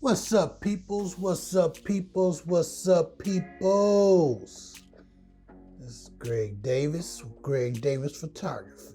What's up, peoples? What's up, peoples? What's up, peoples? This is Greg Davis, Greg Davis Photography.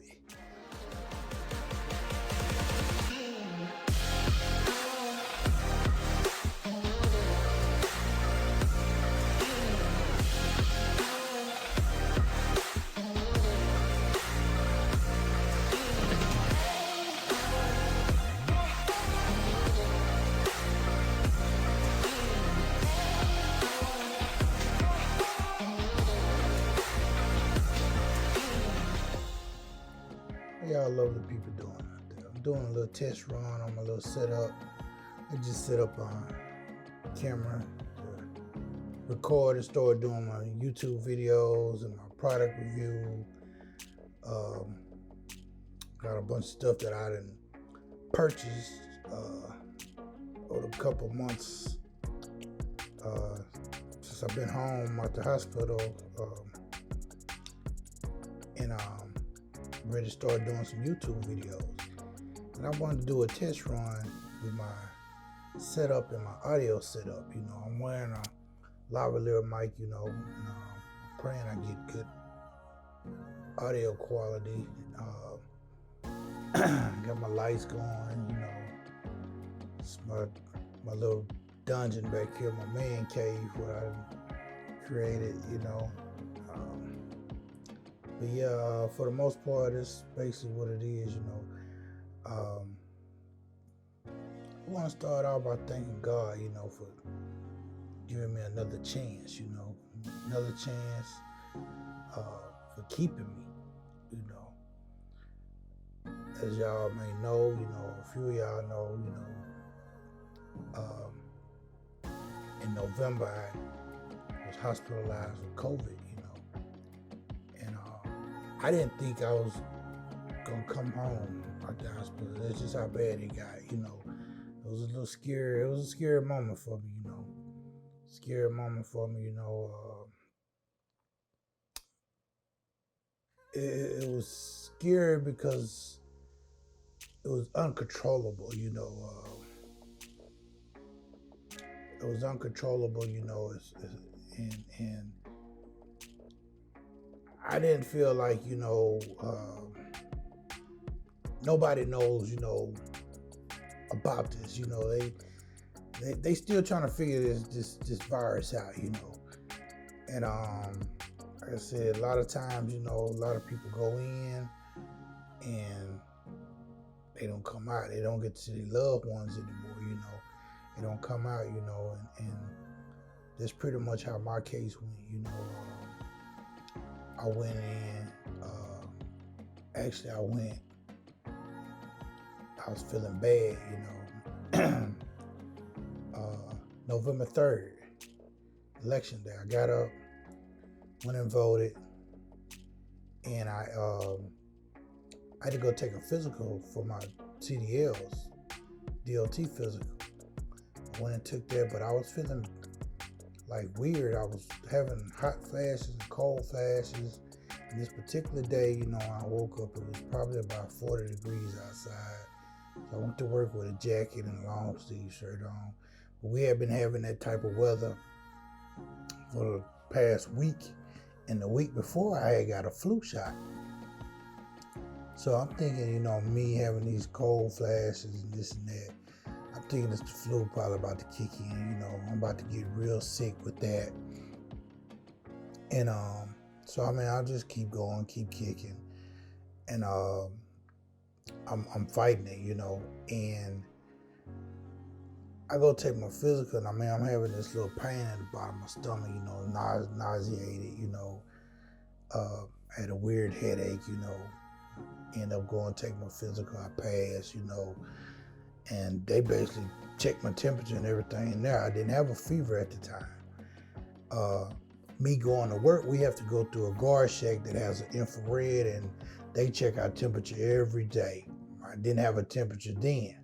How y'all lovely people doing out there? I'm doing a little test run on my little setup. I just set up on camera to record and start doing my YouTube videos and my product review. Got a bunch of stuff that I didn't purchase over a couple months since I've been home at the hospital, and ready to start doing some YouTube videos. And I wanted to do a test run with my setup and my audio setup. I'm wearing a lavalier mic, and I'm praying I get good audio quality. Got my lights going, it's my little dungeon back here, my man cave, what I created, But yeah, for the most part, it's basically what it is, I want to start out by thanking God, for giving me another chance, another chance for keeping me, As y'all may know, a few of y'all know, in November I was hospitalized with COVID, and I didn't think I was gonna come home at the hospital. That's just how bad it got, It was a little scary. It was a scary moment for me, Scary moment for me, It was scary because it was uncontrollable, It was uncontrollable, and I didn't feel like, nobody knows, about this. They still trying to figure this virus out, And like I said, a lot of times, a lot of people go in and they don't come out. They don't get to see their loved ones anymore, They don't come out, and that's pretty much how my case went, I went in, I was feeling bad, November 3rd, election day, I got up, went and voted, and I had to go take a physical for my CDLs, DLT physical. I went and took that, but I was feeling like weird. I was having hot flashes and cold flashes. And this particular day, when I woke up, it was probably about 40 degrees outside. So I went to work with a jacket and a long sleeve shirt on. But we had been having that type of weather for the past week. And the week before, I had got a flu shot. So I'm thinking, me having these cold flashes and this and that, I'm thinking it's the flu probably about to kick in, I'm about to get real sick with that. And so I'll just keep going, keep kicking. And I'm fighting it, and I go take my physical, and I'm having this little pain at the bottom of my stomach, nauseated, I had a weird headache, End up going to take my physical, I passed, and they basically checked my temperature and everything in there. I didn't have a fever at the time. Me going to work, we have to go through a guard shack that has an infrared, and they check our temperature every day. I didn't have a temperature then.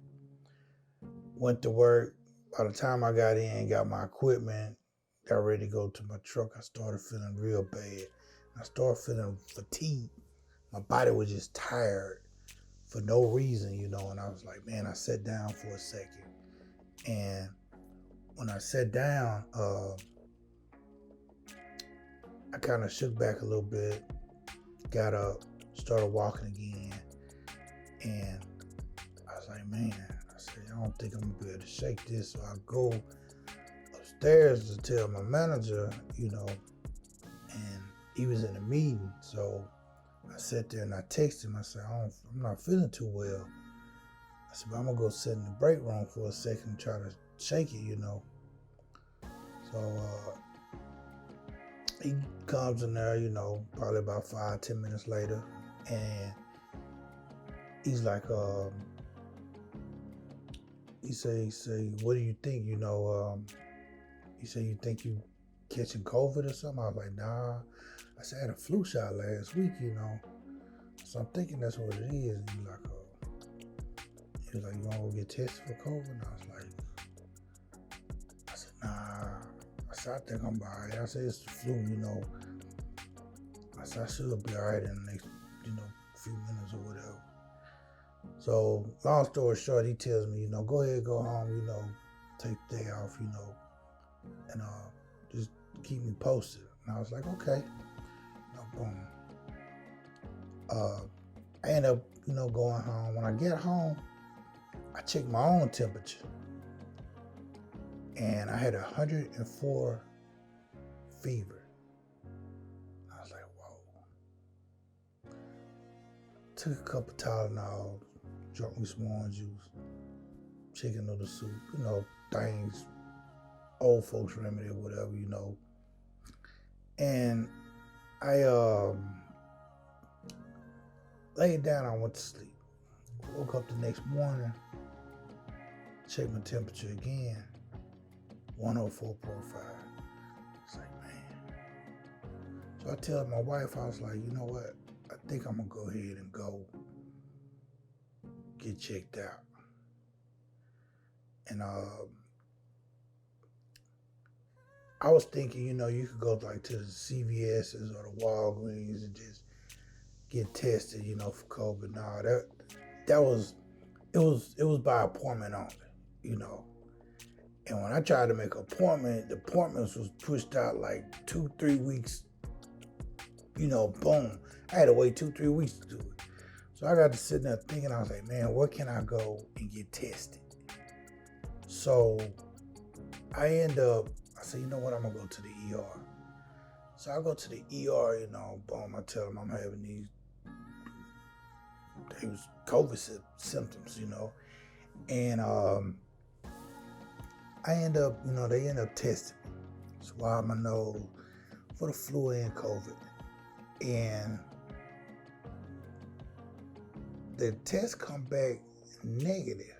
Went to work. By the time I got in, got my equipment, got ready to go to my truck, I started feeling real bad. I started feeling fatigued. My body was just tired for no reason, and I was like, man, I sat down for a second, and when I sat down, I kind of shook back a little bit, got up, started walking again, and I was like, man, I said, I don't think I'm gonna be able to shake this. So I go upstairs to tell my manager, and he was in a meeting. So I sat there and I texted him. I said, I'm not feeling too well. I said, but I'm gonna go sit in the break room for a second and try to shake it, So he comes in there, probably about 5-10 minutes later, and he's like, he say, what do you think? He said, you think you catching COVID or something? I was like, nah. I said, I had a flu shot last week, So I'm thinking that's what it is. And he was like, you want to go get tested for COVID? And I said, nah. I said, I think I'm all right. I said, it's the flu, I said, I should be all right in the next, few minutes or whatever. So long story short, he tells me, go ahead, go home, take the day off, and just keep me posted. And I was like, okay. Boom. I end up, going home. When I get home, I check my own temperature. And I had 104 fever. I was like, whoa. Took a couple Tylenol, drunk me some orange juice, chicken noodle soup, things, old folks remedy or whatever, And I laid down, I went to sleep. Woke up the next morning, checked my temperature again, 104.5. It's like, man. So I tell my wife, I was like, you know what? I think I'm gonna go ahead and go get checked out. And I was thinking, you could go like to the CVS's or the Walgreens and just get tested, for COVID. No, it was by appointment only, And when I tried to make an appointment, the appointments was pushed out like 2-3 weeks, boom. I had to wait 2-3 weeks to do it. So I got to sitting there thinking, I was like, man, where can I go and get tested? So I said, you know what, I'm gonna go to the ER. So I go to the ER, boom, I tell them I'm having they was COVID symptoms, And I end up, they end up testing me. Swab my nose for the flu and COVID. And the test come back negative,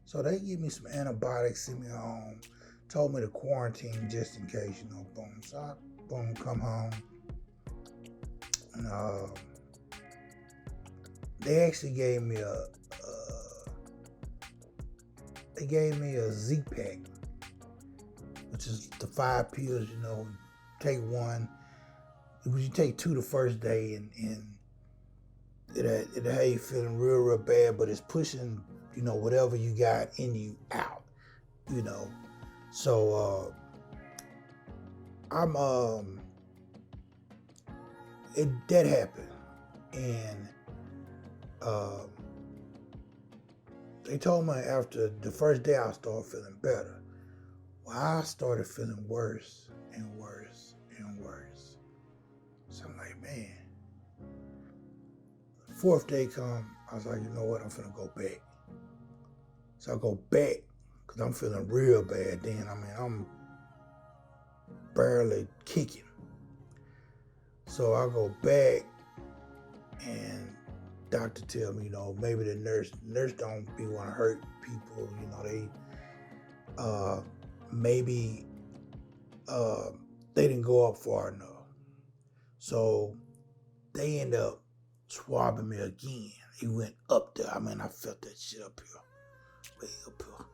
So they give me some antibiotics, send me home, told me to quarantine just in case, boom. So I, come home. And they actually gave me a Z-Pack, which is the 5 pills, take one. You take 2 the first day, and it'll have you feeling real, real bad, but it's pushing, whatever you got in you out, So that happened, and they told me after the first day I started feeling better. Well, I started feeling worse and worse and worse. So I'm like, man. The 4th day come, I was like, you know what? I'm finna go back. So I go back because I'm feeling real bad then. I'm barely kicking. So I go back, and doctor tell me, maybe the nurse don't be want to hurt people. They maybe they didn't go up far enough. So they end up swabbing me again. He went up there. I felt that shit up here, way up here,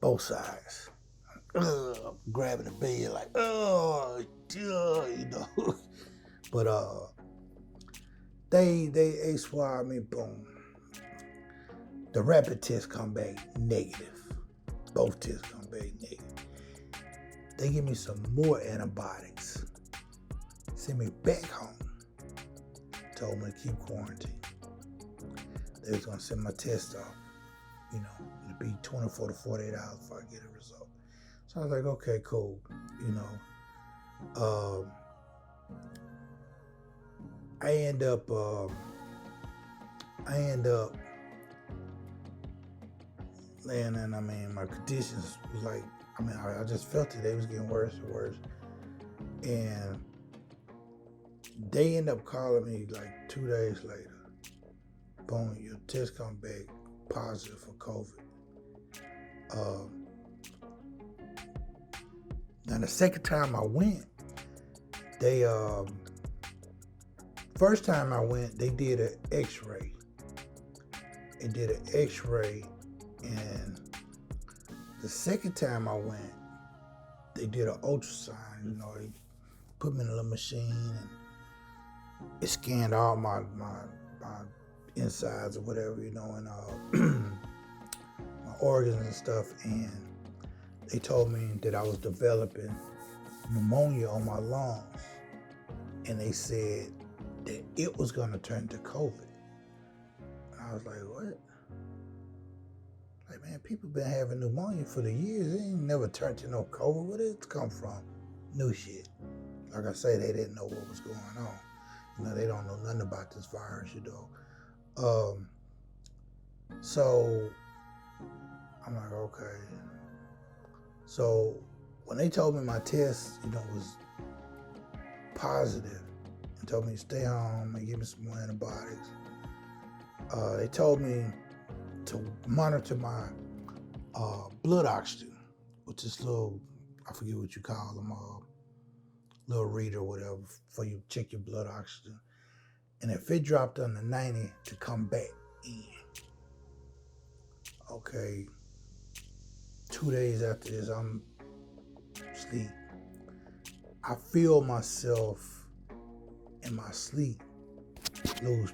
both sides. Grabbing the bed like, But they swabbed me, boom. The rapid test come back negative. Both tests come back negative. They give me some more antibiotics. Send me back home. Told me to keep quarantined. They was gonna send my test off. It'd be 24 to 48 hours before I get a result. So I was like, okay, cool. I end up laying in. My conditions was like, I just felt it. They was getting worse and worse. And they end up calling me like 2 days later. Boom, your test come back positive for COVID. Now the second time I went, first time I went, they did an x-ray. They did an x-ray, and the second time I went, they did an ultrasound. They put me in a little machine, and it scanned all my insides or whatever, and my organs and stuff, and they told me that I was developing pneumonia on my lungs, and they said that it was going to turn to COVID. And I was like, what? Like, man, people been having pneumonia for the years. It ain't never turned to no COVID. Where did it come from? New shit. Like I say, they didn't know what was going on. They don't know nothing about this virus, So I'm like, okay. So when they told me my test, was positive, and told me to stay home and give me some more antibiotics, they told me to monitor my blood oxygen with this little, I forget what you call them, little reader or whatever, for you to check your blood oxygen. And if it dropped under 90, to come back in. Okay, 2 days after this, I'm asleep. I feel myself in my sleep lose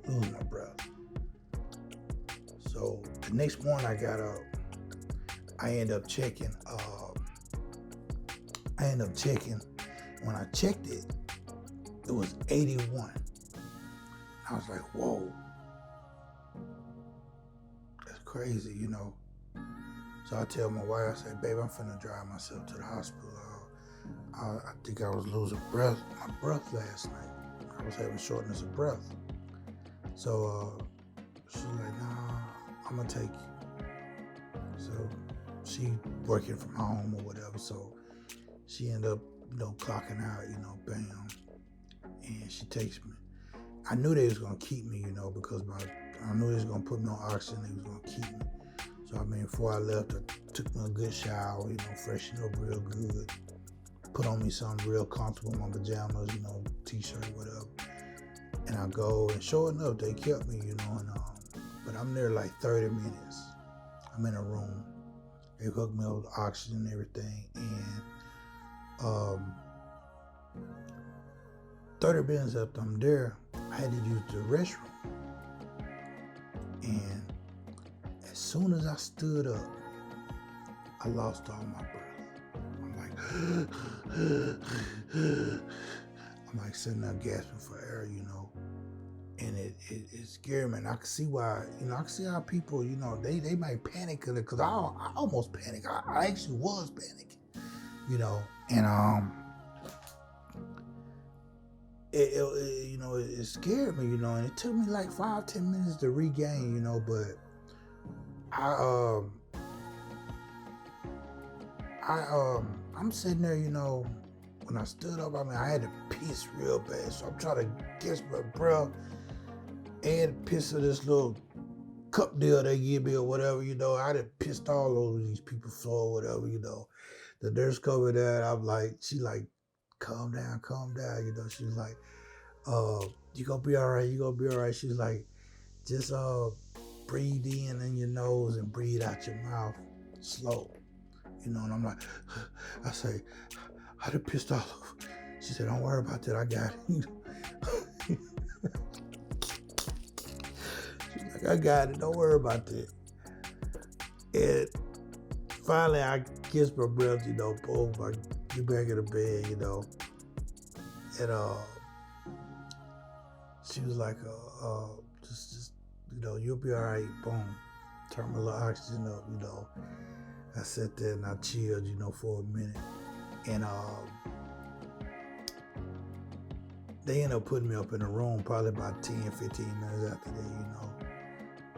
my breath. So the next morning I got up, I end up checking. When I checked it, it was 81. I was like, whoa, that's crazy, So I tell my wife, I say, babe, I'm finna drive myself to the hospital. I think I was losing my breath last night. I was having shortness of breath. So she's like, nah, I'm gonna take you. So she working from home or whatever. So she ended up, clocking out, bam. And she takes me. I knew they was gonna keep me, because I knew they was gonna put me on oxygen. They was gonna keep me. So before I left, I took me a good shower, freshened up real good. Put on me something real comfortable, my pajamas, t-shirt, whatever. And I go, and sure enough, they kept me, but I'm there like 30 minutes. I'm in a room. They hooked me up with oxygen and everything, and 30 minutes after I'm there, I had to use the restroom. And as soon as I stood up, I lost all my breath. I'm like sitting there gasping for air, and it scared me. And I can see why, I can see how people, they might panic, because I almost panicked. I actually was panicking, and it scared me, and it took me like 5-10 minutes to regain, but I'm sitting there, when I stood up, I had to piss real bad. So I'm trying to catch my breath and piss of this little cup deal they give me or whatever, I done pissed all over these people's floor or whatever, The nurse covered that. She like, calm down. She's like, you gonna be all right. She's like, just breathe in your nose and breathe out your mouth slow. And I'm like, I say, I done pissed all over. She said, don't worry about that, I got it. She's like, I got it. Don't worry about that. And finally, I kissed my breath, boom, I get back in the bed, and she was like, just, you'll be all right, boom. Turn my little oxygen up, I sat there and I chilled, for a minute. And they ended up putting me up in a room probably about 10, 15 minutes after that,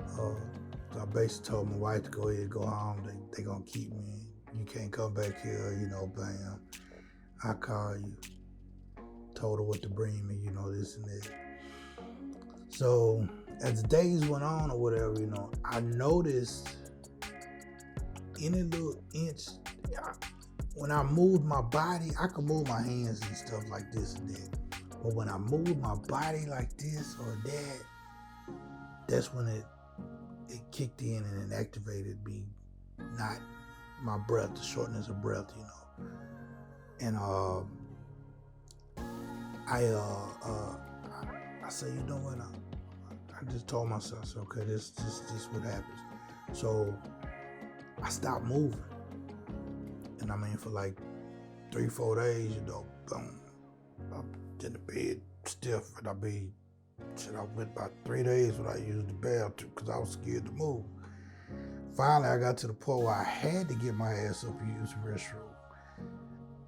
So I basically told my wife to go ahead and go home. They gonna keep me. You can't come back here, bam. I call you. Told her what to bring me, this and that. So as the days went on or whatever, I noticed any little inch, when I moved my body, I could move my hands and stuff like this and that. But when I moved my body like this or that, that's when it kicked in and it activated me, not my breath, the shortness of breath, And I said, you know what? I just told myself, so, okay, this what happens. So I stopped moving. And I mean, for like 3-4 days, boom, I'm in the bed stiff. And I went about 3 days without using the bathroom because I was scared to move. Finally, I got to the point where I had to get my ass up and use the restroom.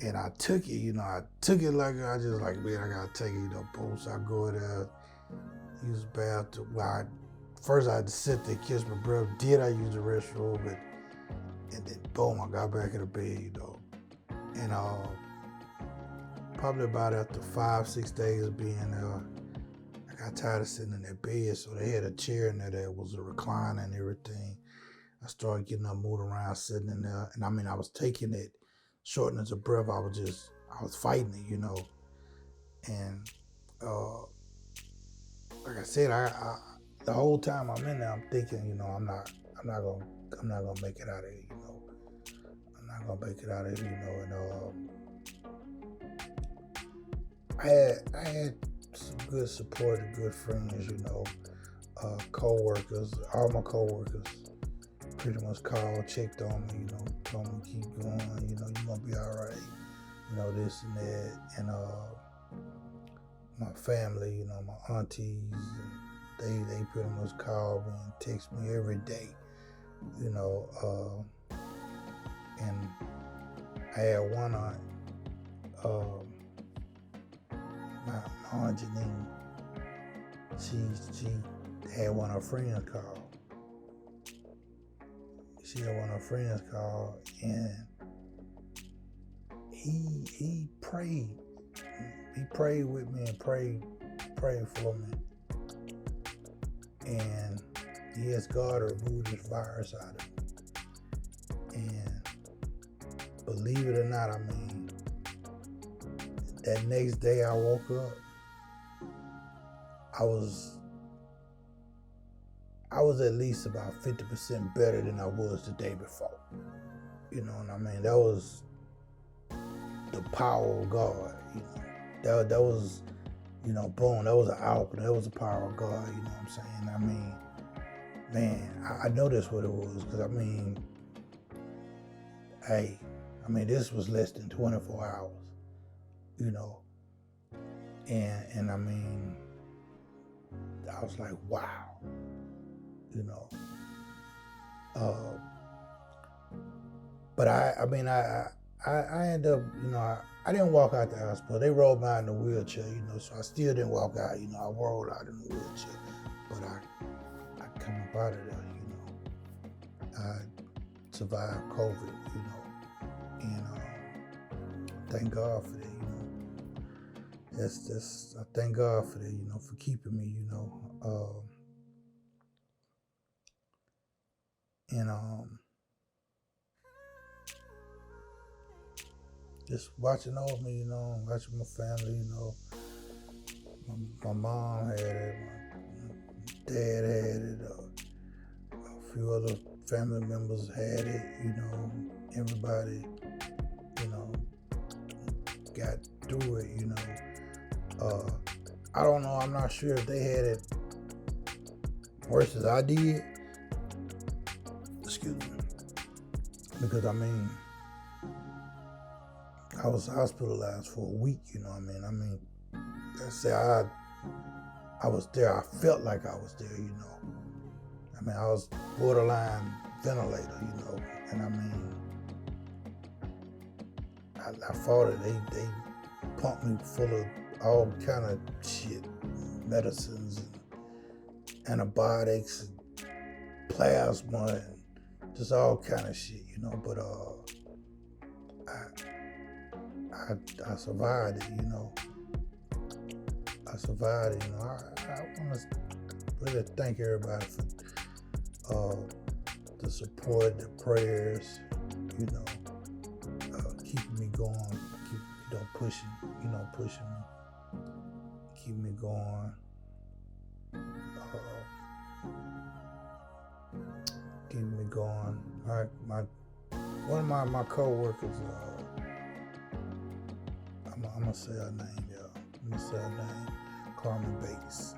And I took it, I took it like, I just like, man, I gotta take it, boom. So I go there, use the bathroom. Well, first I had to sit there, kiss my breath. Did I use the restroom? And then boom, I got back in the bed, And probably about after 5-6 days of being there, I got tired of sitting in that bed. So they had a chair in there that was a recliner and everything. I started getting up, moving around, sitting in there. And I mean, I was taking it, shortness of breath. I was fighting it, And like I said, I the whole time I'm in there, I'm thinking, I'm not gonna make it out of it, I'm not gonna make it out of it, And I had some good support and good friends, co-workers. All my co-workers pretty much called, checked on me, told me keep going, you're gonna be all right, this and that. And my family, my aunties, they pretty much call me and text me every day, and I had one aunt, my aunt Janine, she had one of her friends call. She had one of her friends call, and he prayed. He prayed with me and prayed for me. And he asked God to remove this virus out of me. And believe it or not, I mean, that next day I woke up, I was at least about 50% better than I was the day before. You know what I mean? That was the power of God. That was, boom, that was an output. That was the power of God, you know what I'm saying? I mean, man, I know that's what it was, because this was less than 24 hours, and I mean, I was like, wow, but I ended up, I didn't walk out the hospital. They rolled me out in a wheelchair, so I still didn't walk out, I rolled out in a wheelchair, but I come up out of there, I survived COVID, and thank God for that, I thank God for that, for keeping me, and just watching over me, watching my family, my mom had it, my dad had it, a few other family members had it, everybody, got through it, I don't know, I'm not sure if they had it worse as I did, excuse me, because I mean, I was hospitalized for a week, you know what I mean? I say I was there. I felt like I was there, you know. I mean, I was borderline ventilator, you know, and I mean, I fought it. They pumped me full of all kind of shit, medicines and antibiotics and plasma and just all kind of shit, you know. But I survived it, you know. I survived it, you know. I want to really thank everybody for the support, the prayers, you know, keeping me going, pushing me, keep me going, keeping me going. One of my co-workers, I'm gonna say her name, y'all. I'm gonna say her name, Carmen Bates.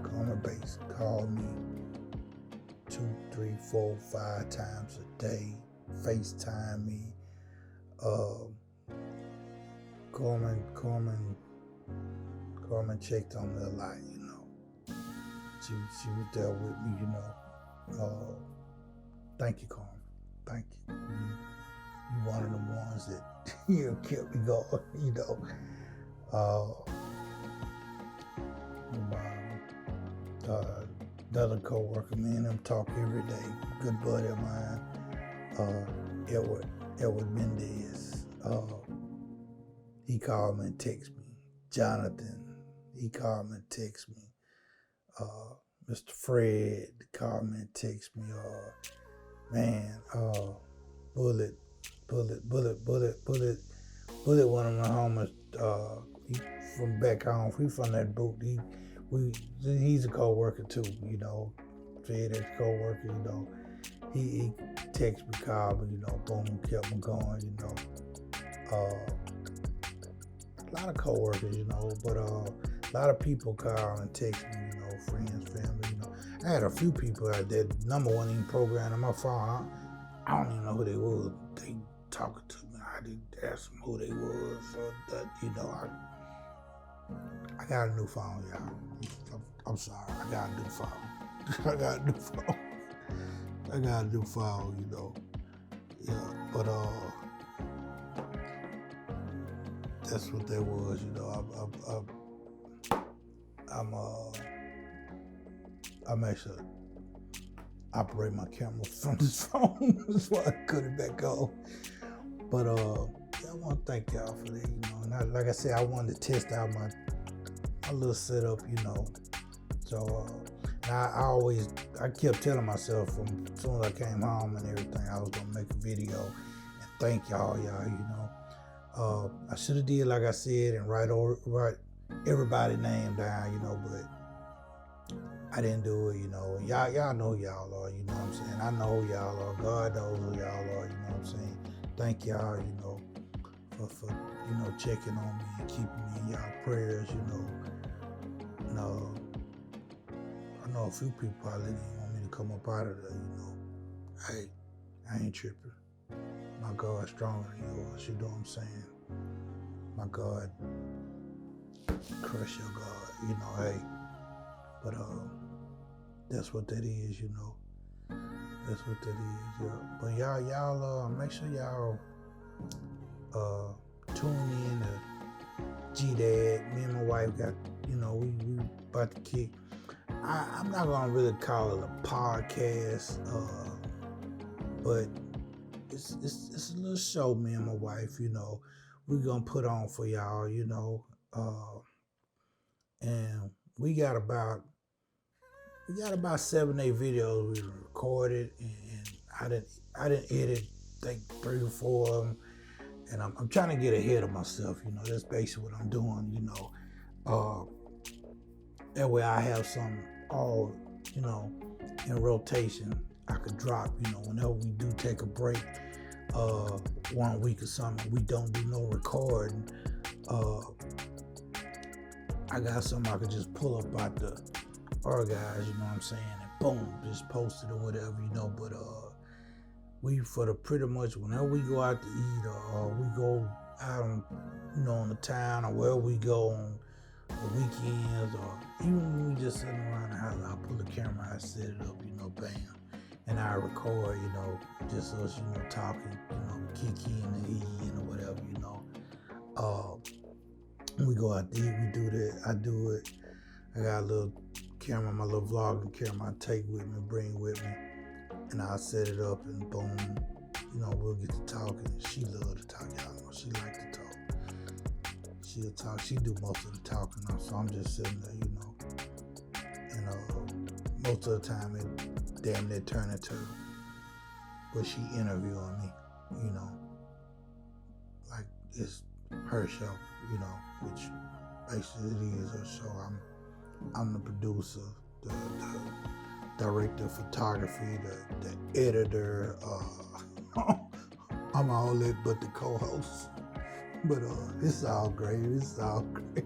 Carmen Bates called me 2, 3, 4, 5 times a day, FaceTime me. Carmen checked on me a lot, you know. She was there with me, you know. Thank you, Carmen. Thank you. You one of them ones that you kept me going, you know. Another co-worker, me and him talk every day. Good buddy of mine, Edward Mendez. He called me and texted me. Jonathan, he called me and texted me. Mr. Fred called me and texted me. Bullet, one of my homies, he from back home. He from that boot. He's a co-worker too, you know. Fred is a co-worker, you know. He texted me, called me, you know, boom, kept me going, you know. A lot of co-workers, you know, but a lot of people call and text me, you know, friends, family, you know. I had a few people out there, number one in program on my phone. I don't even know who they was. They talking to me. I didn't ask them who they was. So that, you know, I got a new phone, y'all. I'm sorry. I got a new phone. I got a new phone, you know. Yeah, but that's what that was, you know. I'm actually operate my camera from this phone. That's why I cut it back off. But I want to thank y'all for that, you know. And like I said, I wanted to test out my little setup, you know. So I kept telling myself from as soon as I came home and everything, I was gonna make a video and thank y'all, you know. I should have did like I said and write everybody's name down, you know, but I didn't do it, you know. Y'all know who y'all are, you know what I'm saying? I know who y'all are. God knows who y'all are, you know what I'm saying? Thank y'all, you know, for you know, checking on me and keeping me in y'all prayers, you know. And, I know a few people probably didn't want me to come up out of there, you know. Hey, I ain't tripping. My God's stronger than yours, you know what I'm saying? My God, crush your God, you know, hey. But that's what that is, you know. That's what that is, yeah. But y'all make sure y'all tune in to G-Dad. Me and my wife got, you know, we about to kick. I'm not gonna really call it a podcast, but it's a little show me and my wife, you know, we're gonna put on for y'all, you know. And we got about 7, 8 videos we recorded, and I didn't edit, I think 3 or 4 of them, and I'm trying to get ahead of myself, you know. That's basically what I'm doing, you know. That way I have some all, you know, in rotation. I could drop, you know, whenever we do take a break, 1 week or something, we don't do no recording. I got something I could just pull up out our guys, you know what I'm saying, and boom, just posted or whatever, you know. But we for the pretty much whenever we go out to eat or we go out on, you know, on the town or wherever we go on the weekends, or even when we just sitting around the house, I pull the camera, I set it up, you know, bam, and I record, you know, just us, you know, talking, you know, Kiki and E and whatever, you know. We go out to eat, we do that, I do it. I got a little camera, my little vlogging camera I take with me, bring with me, and I'll set it up and boom, you know, we'll get to talking. She love to talk, y'all know, she like to talk. She'll talk, she do most of the talking, so I'm just sitting there, you know, and most of the time it damn near turn into, but she interviewing me, you know, like it's her show, you know, which basically it is her show. I'm the producer, the director of photography, the editor. I'm all that but the co-host. But it's all great. It's all great.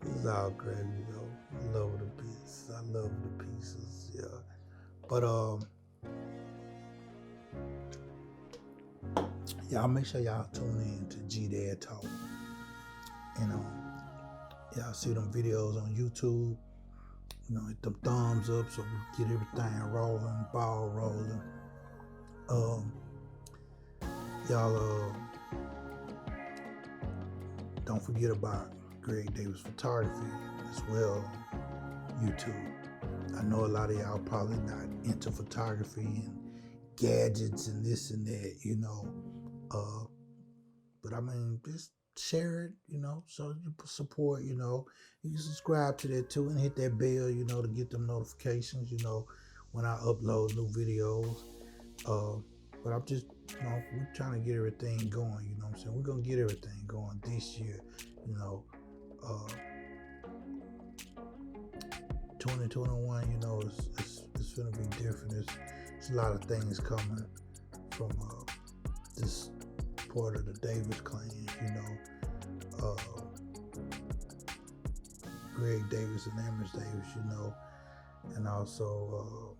It's all great, you know. I love the pieces. I love the pieces, yeah. But y'all make sure y'all tune in to G Dad Talk. You know, y'all see them videos on YouTube. You know, hit them thumbs up so we get everything rolling, ball rolling. Y'all don't forget about Greg Davis Photography as well on YouTube. I know a lot of y'all probably not into photography and gadgets and this and that, you know. But I mean, just share it, you know, so you support, you know. You can subscribe to that too and hit that bell, you know, to get them notifications, you know, when I upload new videos. But I'm just, you know, we're trying to get everything going, you know what I'm saying? We're going to get everything going this year, you know. 2021, you know, it's going to be different. There's a lot of things coming from this part of the Davis clan, you know. Greg Davis and Amos Davis, you know. And also,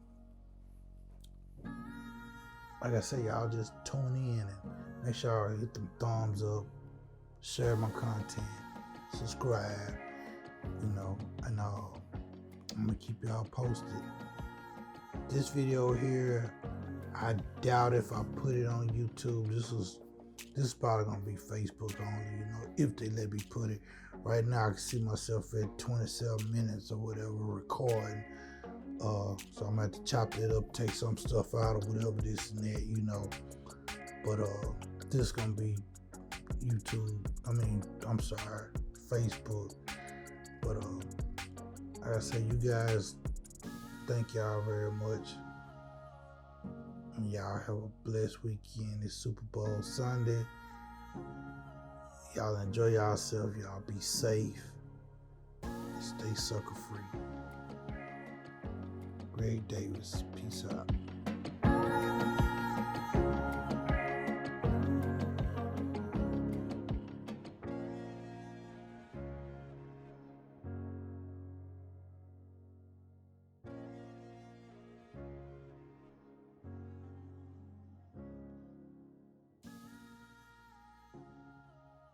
like I say, y'all just tune in and make sure y'all hit them thumbs up, share my content, subscribe, you know, and I'm gonna keep y'all posted. This video here, I doubt if I put it on YouTube. This is probably gonna be Facebook only, you know, if they let me put it. Right now I can see myself at 27 minutes or whatever recording. So I'm gonna have to chop it up, take some stuff out or whatever, this and that, you know. But this is gonna be YouTube. Facebook. But like I say, you guys, thank y'all very much. And y'all have a blessed weekend. It's Super Bowl Sunday. Y'all enjoy yourself. Y'all be safe. Stay sucker free. Greg Davis. Peace out.